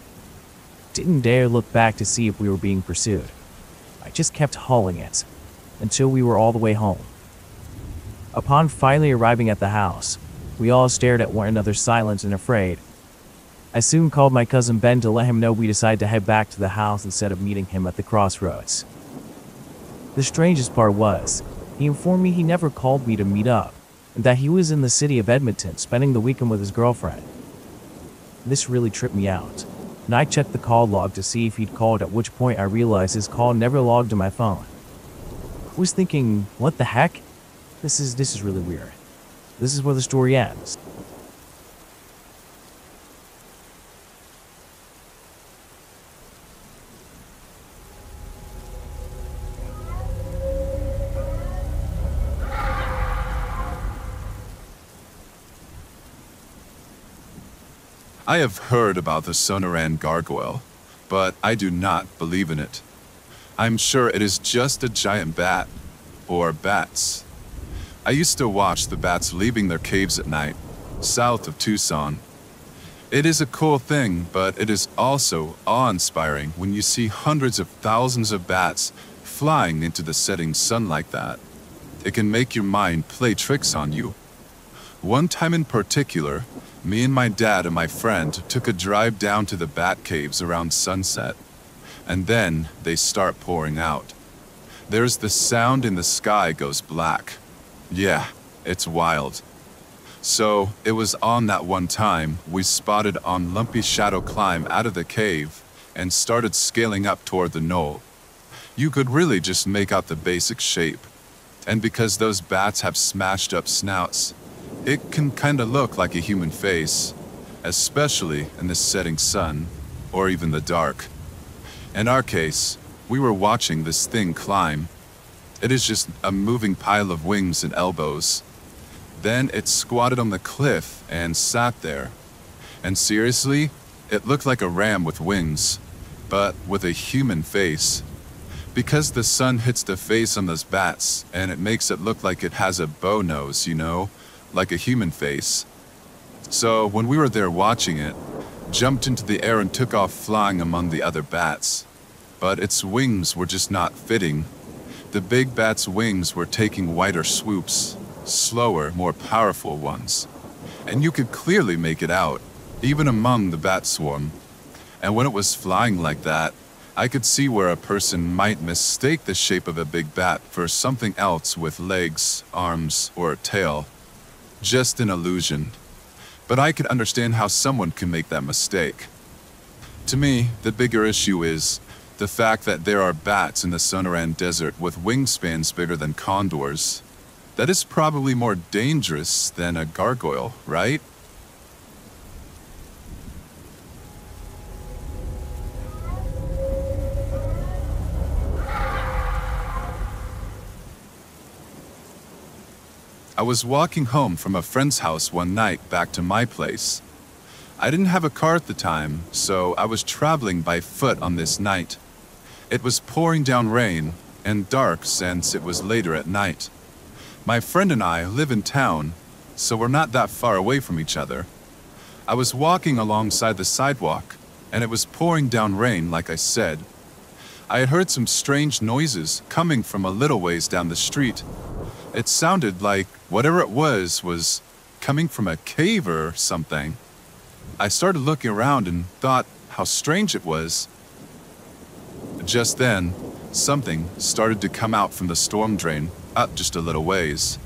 Didn't dare look back to see if we were being pursued. I just kept hauling it, until we were all the way home. Upon finally arriving at the house, we all stared at one another silent and afraid. I soon called my cousin Ben to let him know we decided to head back to the house instead of meeting him at the crossroads. The strangest part was, he informed me he never called me to meet up, and that he was in the city of Edmonton spending the weekend with his girlfriend. This really tripped me out, and I checked the call log to see if he'd called, at which point I realized his call never logged to my phone. I was thinking, what the heck? This is really weird. This is where the story ends. I have heard about the Sonoran gargoyle, but I do not believe in it. I'm sure it is just a giant bat, or bats. I used to watch the bats leaving their caves at night, south of Tucson. It is a cool thing, but it is also awe-inspiring when you see hundreds of thousands of bats flying into the setting sun like that. It can make your mind play tricks on you. One time in particular, me and my dad and my friend took a drive down to the bat caves around sunset, and then they start pouring out. There's the sound and the sky goes black. Yeah, it's wild. So, it was on that one time we spotted on Lumpy Shadow climb out of the cave and started scaling up toward the knoll. You could really just make out the basic shape. And because those bats have smashed up snouts, it can kinda look like a human face, especially in the setting sun, or even the dark. In our case, we were watching this thing climb. It is just a moving pile of wings and elbows. Then it squatted on the cliff and sat there. And seriously, it looked like a ram with wings, but with a human face. Because the sun hits the face on those bats, and it makes it look like it has a bow nose, you know? Like a human face. So when we were there watching it, jumped into the air and took off flying among the other bats. But its wings were just not fitting. The big bat's wings were taking wider swoops, slower, more powerful ones. And you could clearly make it out, even among the bat swarm. And when it was flying like that, I could see where a person might mistake the shape of a big bat for something else with legs, arms, or a tail. Just an illusion. But I could understand how someone can make that mistake. To me, the bigger issue is the fact that there are bats in the Sonoran Desert with wingspans bigger than condors. That is probably more dangerous than a gargoyle, right? I was walking home from a friend's house one night back to my place. I didn't have a car at the time, so I was traveling by foot on this night. It was pouring down rain, and dark since it was later at night. My friend and I live in town, so we're not that far away from each other. I was walking alongside the sidewalk, and it was pouring down rain like I said. I had heard some strange noises coming from a little ways down the street. It sounded like whatever it was coming from a cave or something. I started looking around and thought how strange it was. Just then, something started to come out from the storm drain, up just a little ways.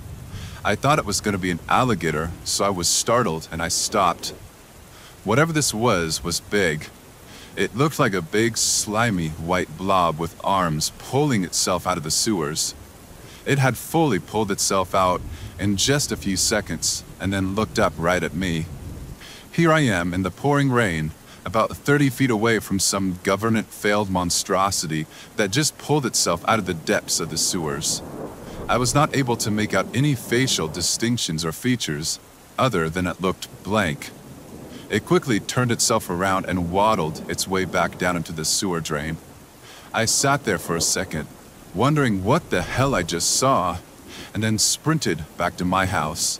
I thought it was going to be an alligator, so I was startled and I stopped. Whatever this was big. It looked like a big, slimy, white blob with arms pulling itself out of the sewers. It had fully pulled itself out in just a few seconds and then looked up right at me. Here I am in the pouring rain, about 30 feet away from some government-failed monstrosity that just pulled itself out of the depths of the sewers. I was not able to make out any facial distinctions or features, other than it looked blank. It quickly turned itself around and waddled its way back down into the sewer drain. I sat there for a second, wondering what the hell I just saw, and then sprinted back to my house.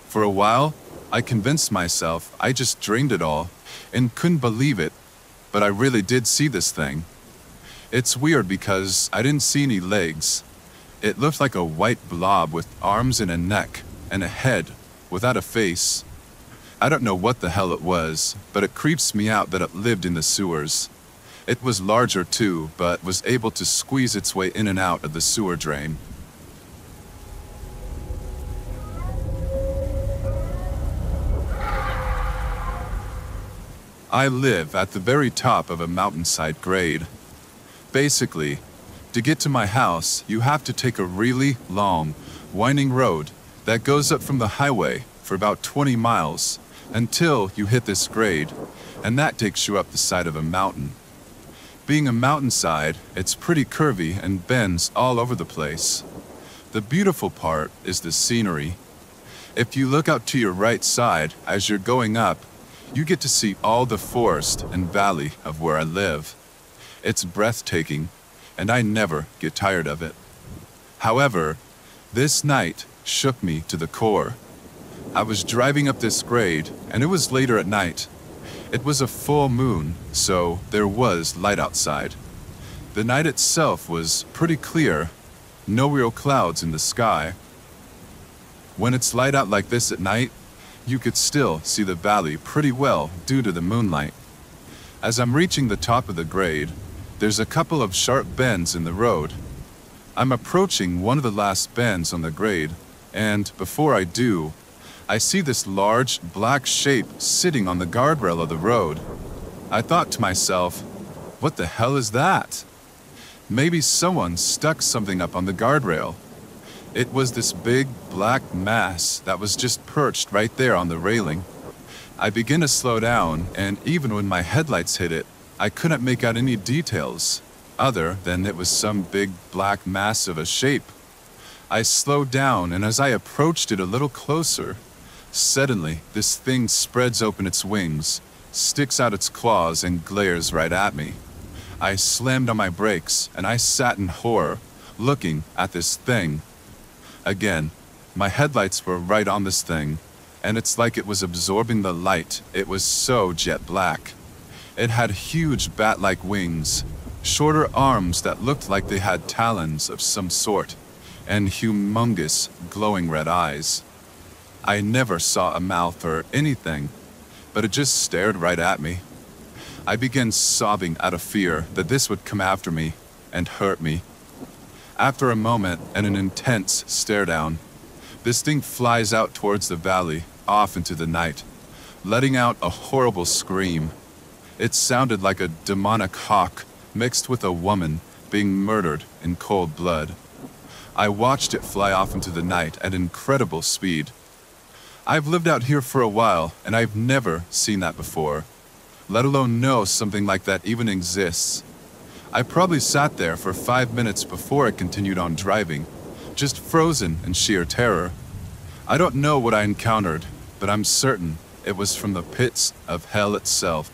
For a while, I convinced myself I just dreamed it all and couldn't believe it, but I really did see this thing. It's weird because I didn't see any legs. It looked like a white blob with arms and a neck and a head without a face. I don't know what the hell it was, but it creeps me out that it lived in the sewers. It was larger too, but was able to squeeze its way in and out of the sewer drain. I live at the very top of a mountainside grade. Basically, to get to my house, you have to take a really long, winding road that goes up from the highway for about 20 miles until you hit this grade, and that takes you up the side of a mountain. Being a mountainside, it's pretty curvy and bends all over the place. The beautiful part is the scenery. If you look out to your right side as you're going up, you get to see all the forest and valley of where I live. It's breathtaking, and I never get tired of it. However, this night shook me to the core. I was driving up this grade, and it was later at night. It was a full moon, so there was light outside. The night itself was pretty clear, no real clouds in the sky. When it's light out like this at night, you could still see the valley pretty well due to the moonlight. As I'm reaching the top of the grade, there's a couple of sharp bends in the road. I'm approaching one of the last bends on the grade, and before I do, I see this large, black shape sitting on the guardrail of the road. I thought to myself, what the hell is that? Maybe someone stuck something up on the guardrail. It was this big, black mass that was just perched right there on the railing. I began to slow down, and even when my headlights hit it, I couldn't make out any details, other than it was some big, black mass of a shape. I slowed down, and as I approached it a little closer, suddenly, this thing spreads open its wings, sticks out its claws, and glares right at me. I slammed on my brakes, and I sat in horror, looking at this thing. Again, my headlights were right on this thing, and it's like it was absorbing the light. It was so jet black. It had huge bat-like wings, shorter arms that looked like they had talons of some sort, and humongous, glowing red eyes. I never saw a mouth or anything, but it just stared right at me. I began sobbing out of fear that this would come after me and hurt me. After a moment and an intense stare down, this thing flies out towards the valley, off into the night, letting out a horrible scream. It sounded like a demonic hawk mixed with a woman being murdered in cold blood. I watched it fly off into the night at incredible speed. I've lived out here for a while, and I've never seen that before, let alone know something like that even exists. I probably sat there for 5 minutes before I continued on driving, just frozen in sheer terror. I don't know what I encountered, but I'm certain it was from the pits of hell itself.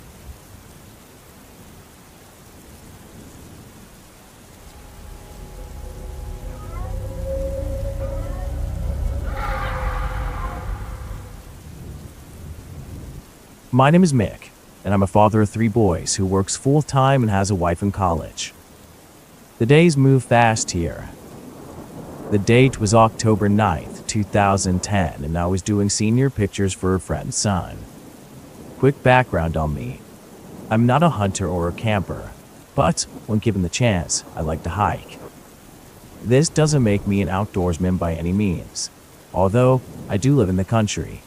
My name is Mick, and I'm a father of 3 boys who works full-time and has a wife in college. The days move fast here. The date was October 9th, 2010, and I was doing senior pictures for a friend's son. Quick background on me. I'm not a hunter or a camper, but when given the chance, I like to hike. This doesn't make me an outdoorsman by any means, although I do live in the country.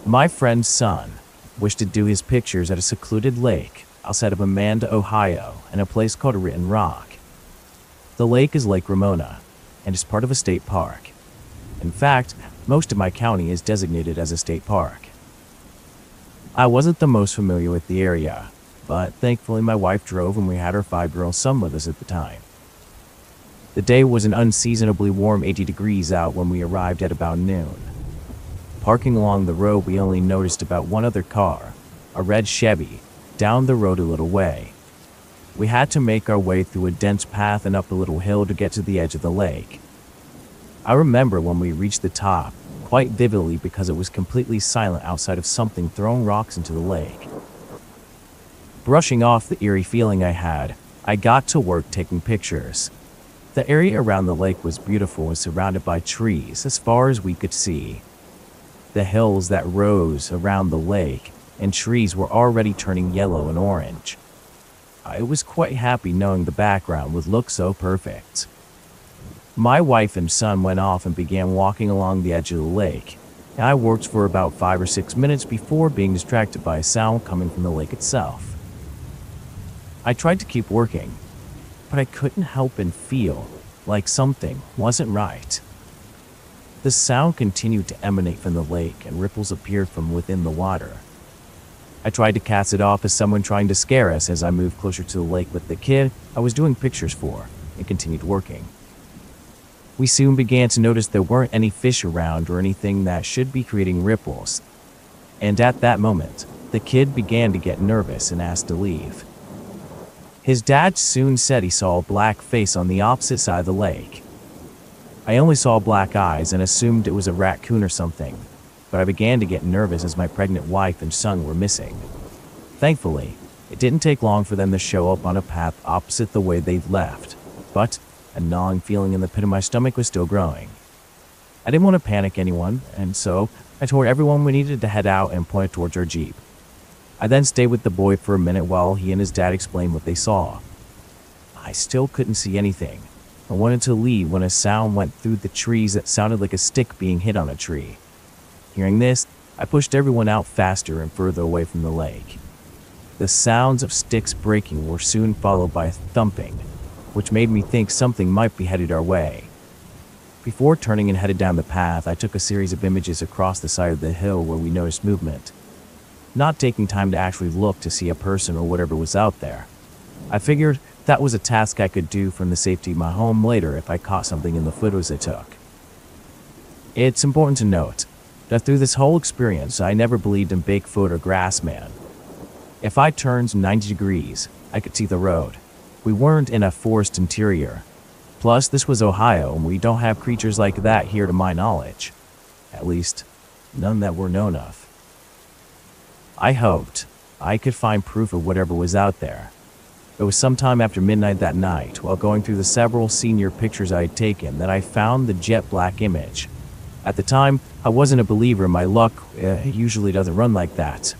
My friend's son wished to do his pictures at a secluded lake outside of Amanda, Ohio, in a place called Written Rock. The lake is Lake Ramona and is part of a state park. In fact, most of my county is designated as a state park. I wasn't the most familiar with the area, but thankfully my wife drove and we had our 5-year-old son with us at the time. The day was an unseasonably warm 80 degrees out when we arrived at about noon. Parking along the road, we only noticed about one other car, a red Chevy, down the road a little way. We had to make our way through a dense path and up a little hill to get to the edge of the lake. I remember when we reached the top quite vividly because it was completely silent outside of something throwing rocks into the lake. Brushing off the eerie feeling I had, I got to work taking pictures. The area around the lake was beautiful and surrounded by trees as far as we could see. The hills that rose around the lake and trees were already turning yellow and orange. I was quite happy knowing the background would look so perfect. My wife and son went off and began walking along the edge of the lake, and I worked for about 5 or 6 minutes before being distracted by a sound coming from the lake itself. I tried to keep working, but I couldn't help but feel like something wasn't right. The sound continued to emanate from the lake and ripples appeared from within the water. I tried to cast it off as someone trying to scare us as I moved closer to the lake with the kid I was doing pictures for and continued working. We soon began to notice there weren't any fish around or anything that should be creating ripples. And at that moment, the kid began to get nervous and asked to leave. His dad soon said he saw a black face on the opposite side of the lake. I only saw black eyes and assumed it was a raccoon or something, but I began to get nervous as my pregnant wife and son were missing. Thankfully, it didn't take long for them to show up on a path opposite the way they'd left, but a gnawing feeling in the pit of my stomach was still growing. I didn't want to panic anyone, and so I told everyone we needed to head out and pointed towards our Jeep. I then stayed with the boy for a minute while he and his dad explained what they saw. I still couldn't see anything. I wanted to leave when a sound went through the trees that sounded like a stick being hit on a tree. Hearing this, I pushed everyone out faster and further away from the lake. The sounds of sticks breaking were soon followed by a thumping, which made me think something might be headed our way. Before turning and headed down the path, I took a series of images across the side of the hill where we noticed movement, not taking time to actually look to see a person or whatever was out there. I figured that was a task I could do from the safety of my home later if I caught something in the photos I took. It's important to note that through this whole experience, I never believed in Bigfoot or Grassman. If I turned 90 degrees, I could see the road. We weren't in a forest interior. Plus, this was Ohio, and we don't have creatures like that here to my knowledge. At least, none that were known of. I hoped I could find proof of whatever was out there. It was sometime after midnight that night, while going through the several senior pictures I had taken, that I found the jet black image. At the time, I wasn't a believer. My luck usually doesn't run like that.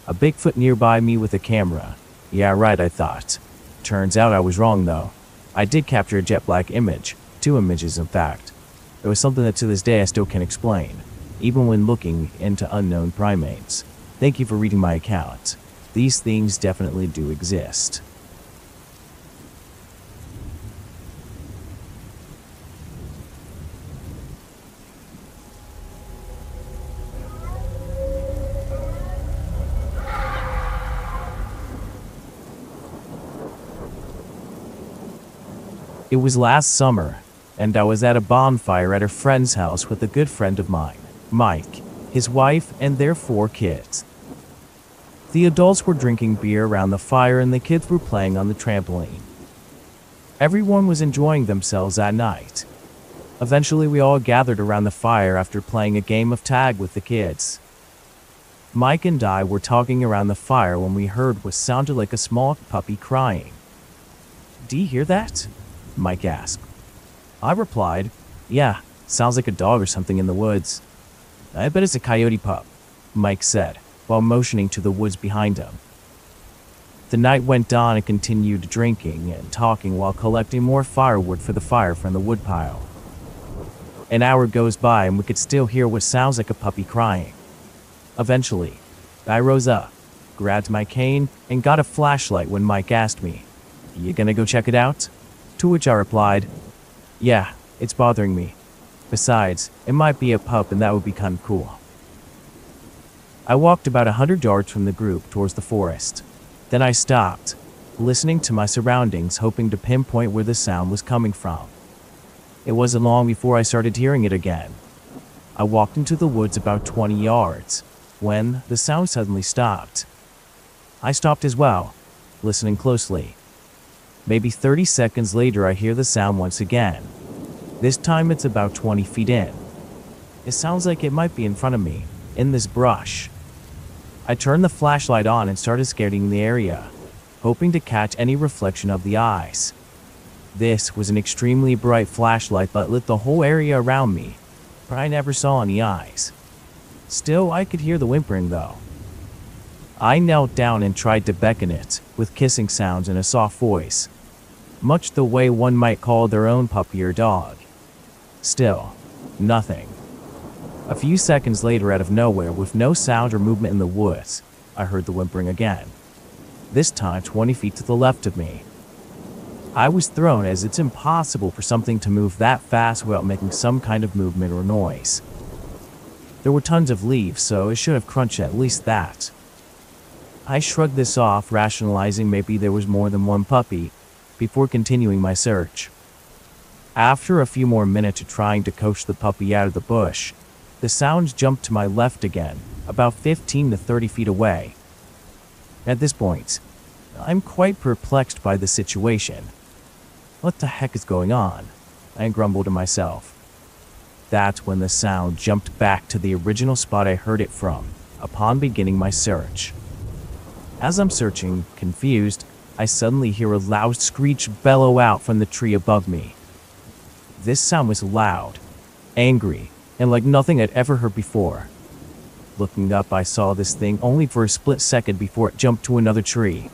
A Bigfoot nearby me with a camera. Yeah, right, I thought. Turns out I was wrong, though. I did capture a jet black image. 2 images, in fact. It was something that to this day I still can't explain, even when looking into unknown primates. Thank you for reading my account. These things definitely do exist. It was last summer, and I was at a bonfire at a friend's house with a good friend of mine, Mike, his wife, and their 4 kids. The adults were drinking beer around the fire and the kids were playing on the trampoline. Everyone was enjoying themselves that night. Eventually, we all gathered around the fire after playing a game of tag with the kids. Mike and I were talking around the fire when we heard what sounded like a small puppy crying. "Do you hear that?" Mike asked. I replied, "Yeah, sounds like a dog or something in the woods." "I bet it's a coyote pup," Mike said, while motioning to the woods behind him. The night went on and continued drinking and talking while collecting more firewood for the fire from the woodpile. An hour goes by and we could still hear what sounds like a puppy crying. Eventually, I rose up, grabbed my cane, and got a flashlight when Mike asked me, "You gonna go check it out?" To which I replied, "Yeah, it's bothering me. Besides, it might be a pup and that would be kind of cool." I walked about 100 yards from the group towards the forest. Then I stopped, listening to my surroundings, hoping to pinpoint where the sound was coming from. It wasn't long before I started hearing it again. I walked into the woods about 20 yards, when the sound suddenly stopped. I stopped as well, listening closely. Maybe 30 seconds later, I hear the sound once again. This time it's about 20 feet in. It sounds like it might be in front of me, in this brush. I turned the flashlight on and started scanning the area, hoping to catch any reflection of the eyes. This was an extremely bright flashlight that lit the whole area around me, but I never saw any eyes. Still, I could hear the whimpering though. I knelt down and tried to beckon it, with kissing sounds in a soft voice, much the way one might call their own puppy or dog. Still, nothing. A few seconds later, out of nowhere, with no sound or movement in the woods, I heard the whimpering again. This time 20 feet to the left of me. I was thrown, as it's impossible for something to move that fast without making some kind of movement or noise. There were tons of leaves, so it should have crunched at least that. I shrugged this off, rationalizing maybe there was more than one puppy, before continuing my search. After a few more minutes of trying to coax the puppy out of the bush, the sounds jumped to my left again, about 15 to 30 feet away. At this point, I'm quite perplexed by the situation. What the heck is going on? I grumbled to myself. That's when the sound jumped back to the original spot I heard it from, upon beginning my search. As I'm searching, confused, I suddenly hear a loud screech bellow out from the tree above me. This sound was loud, angry, and like nothing I'd ever heard before. Looking up, I saw this thing only for a split second before it jumped to another tree.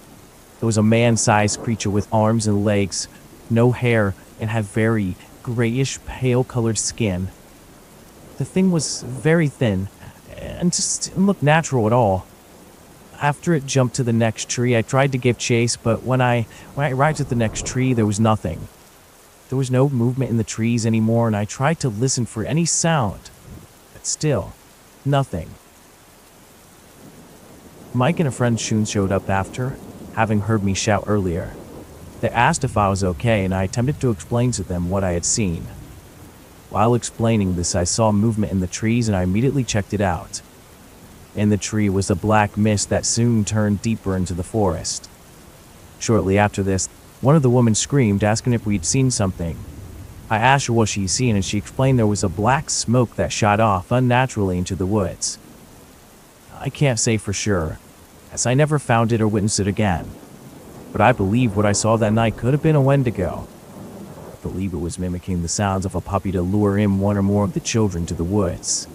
It was a man-sized creature with arms and legs, no hair, and had very grayish, pale-colored skin. The thing was very thin, and just didn't look natural at all. After it jumped to the next tree, I tried to give chase, but when I arrived at the next tree, there was nothing. There was no movement in the trees anymore, and I tried to listen for any sound, but still, nothing. Mike and a friend soon showed up after, having heard me shout earlier. They asked if I was okay, and I attempted to explain to them what I had seen. While explaining this, I saw movement in the trees, and I immediately checked it out. In the tree was a black mist that soon turned deeper into the forest. Shortly after this, one of the women screamed, asking if we'd seen something. I asked her what she'd seen, and she explained there was a black smoke that shot off unnaturally into the woods. I can't say for sure, as I never found it or witnessed it again, but I believe what I saw that night could have been a Wendigo. I believe it was mimicking the sounds of a puppy to lure in one or more of the children to the woods.